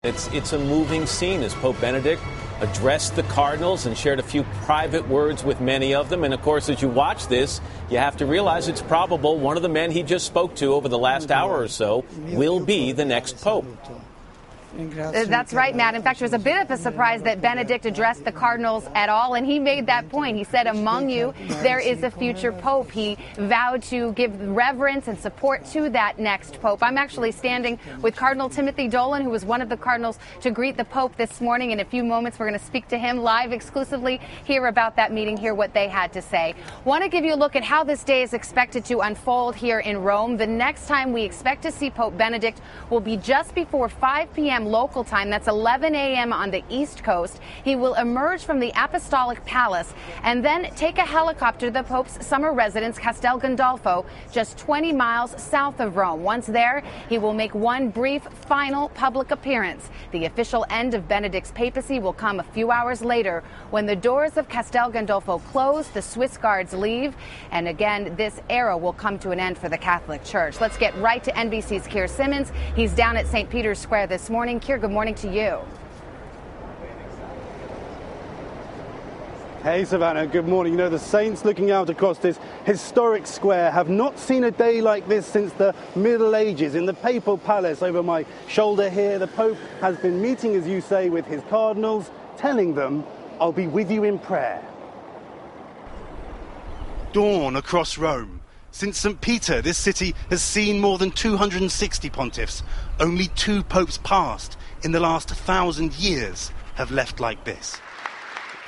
It's a moving scene as Pope Benedict addressed the cardinals and shared a few private words with many of them. And of course, as you watch this, you have to realize it's probable one of the men he just spoke to over the last hour or so will be the next pope. That's right, Matt. In fact, it was a bit of a surprise that Benedict addressed the cardinals at all, and he made that point. He said, among you, there is a future pope. He vowed to give reverence and support to that next pope. I'm actually standing with Cardinal Timothy Dolan, who was one of the cardinals to greet the pope this morning. In a few moments, we're going to speak to him live exclusively, hear about that meeting, hear what they had to say. Want to give you a look at how this day is expected to unfold here in Rome. The next time we expect to see Pope Benedict will be just before 5 p.m. local time. That's 11 a.m. on the East Coast. He will emerge from the Apostolic Palace and then take a helicopter to the Pope's summer residence, Castel Gandolfo, just 20 miles south of Rome. Once there, he will make one brief final public appearance. The official end of Benedict's papacy will come a few hours later when the doors of Castel Gandolfo close, the Swiss guards leave, and again, this era will come to an end for the Catholic Church. Let's get right to NBC's Keir Simmons. He's down at St. Peter's Square this morning. Keir, good morning to you. Hey, Savannah, good morning. You know, the saints looking out across this historic square have not seen a day like this since the Middle Ages. In the papal palace over my shoulder here, the Pope has been meeting, as you say, with his cardinals, telling them, "I'll be with you in prayer." Dawn across Rome. Since St. Peter, this city has seen more than 260 pontiffs. Only 2 popes past in the last 1,000 years have left like this.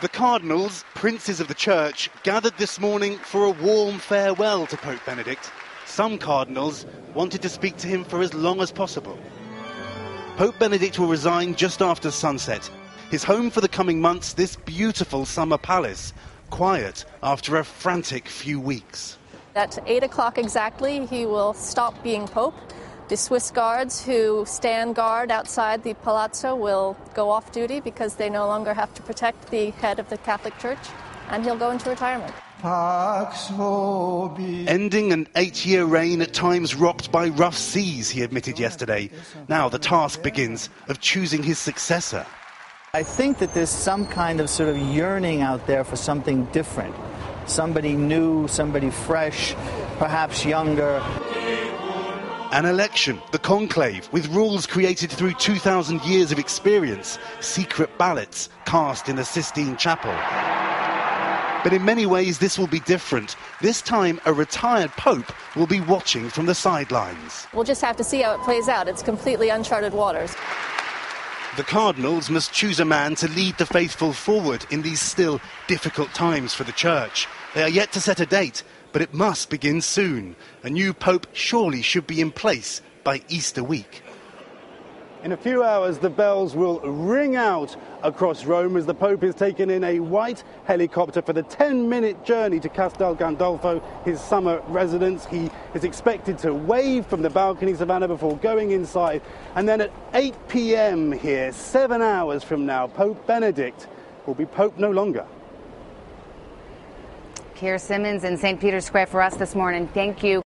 The cardinals, princes of the church, gathered this morning for a warm farewell to Pope Benedict. Some cardinals wanted to speak to him for as long as possible. Pope Benedict will resign just after sunset. His home for the coming months, this beautiful summer palace, quiet after a frantic few weeks. At 8 o'clock exactly, he will stop being Pope. The Swiss guards who stand guard outside the Palazzo will go off duty because they no longer have to protect the head of the Catholic Church, and he'll go into retirement. Ending an 8-year reign at times rocked by rough seas, he admitted yesterday. Now the task begins of choosing his successor. I think that there's some kind of sort of yearning out there for something different. Somebody new, somebody fresh, perhaps younger. An election, the conclave, with rules created through 2,000 years of experience, secret ballots cast in the Sistine Chapel. But in many ways this will be different. This time a retired pope will be watching from the sidelines. We'll just have to see how it plays out. It's completely uncharted waters. The cardinals must choose a man to lead the faithful forward in these still difficult times for the church. They are yet to set a date, but it must begin soon. A new pope surely should be in place by Easter week. In a few hours, the bells will ring out across Rome as the Pope is taken in a white helicopter for the 10-minute journey to Castel Gandolfo, his summer residence. He is expected to wave from the balcony, Savannah, before going inside. And then at 8 p.m. here, 7 hours from now, Pope Benedict will be Pope no longer. Keir Simmons in St. Peter's Square for us this morning. Thank you.